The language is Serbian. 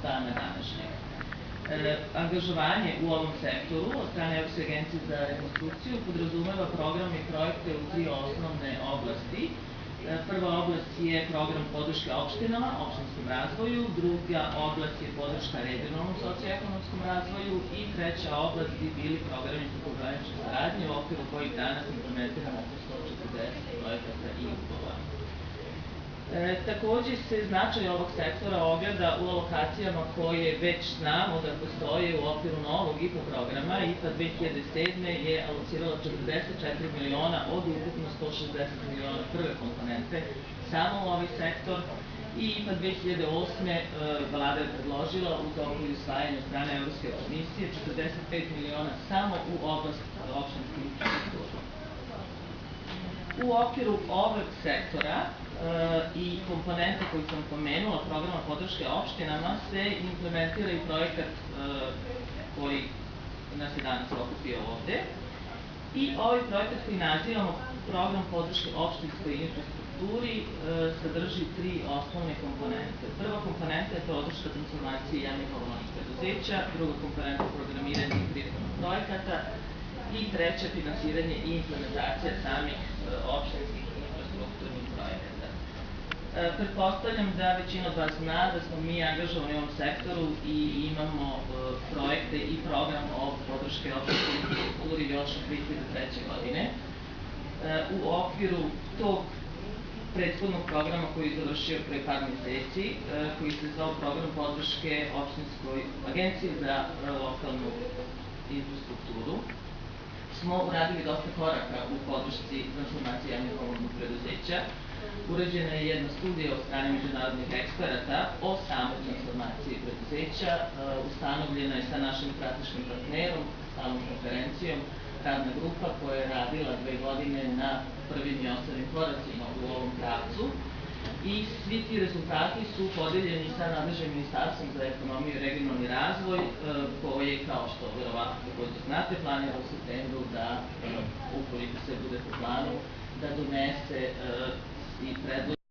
dana današnjeg. Angažovanje u ovom sektoru od strane Evropske agencije za rekonstrukciju podrazumeva programe i projekte u 3 osnovne oblasti. Prva oblast je program podrške opštinama, opštinskom razvoju, druga oblast je podrška regionalnom socioekonomskom razvoju i treća oblast bi bili programi prekogranične saradnje u okviru kojih danas implementiramo oko 140 projekata i ugovora. Takođe se značaj ovog sektora ogleda u alokacijama koje već znamo da postoje u okviru novog IPA programa. IPA 2007. je alocirala 44 miliona od ukupno 160 miliona prve komponente samo u ovaj sektor i IPA 2008. Vlada je predložila u toku usvajanja od strane Evropske komisije 45 miliona samo u oblast opštinske infrastrukture. U okviru ovog sektora i komponente koju sam pomenula, programa podrške opštinama, se implementira i projekat koji nas je danas okupio ovde. I ovaj projekat koji nazivamo program podrške opštinskoj infrastrukturi sadrži 3 osnovne komponente. Prva komponenta je podrška transformacije javnih komunalnih preduzeća, druga komponenta je programiranje i priprema projekata i treća finansiranje i implementacija samih opštinskih infrastrukturnih projekata. Pretpostavljam da većina od vas zna da smo mi angažovani u ovom sektoru i imamo projekte i program podrške opštinskoj infrastrukturi još od 2003. godine. U okviru tog prethodnog programa koji je završio pre par meseci, koji se zvao program podrške opštinskoj agenciji za lokalnu infrastrukturu, smo uradili dosta koraka u podršci transformacije javnih komunalnih preduzeća. Urađena je jedna studija od strane međunarodnih eksperata o samoj transformaciji preduzeća, ustanovljena je sa našim strateškim partnerom, stalnom konferencijom, radna grupa koja je radila 2 godine na prvim i osnovnim koracima u ovom pravcu i svi ti rezultati su podeljeni sa nadležnim ministarstvom za ekonomiju i regionalni razvoj, koje, kao što verovatno takođe znate, planira u septembru da, ukoliko sve bude po planu, da donese i predloži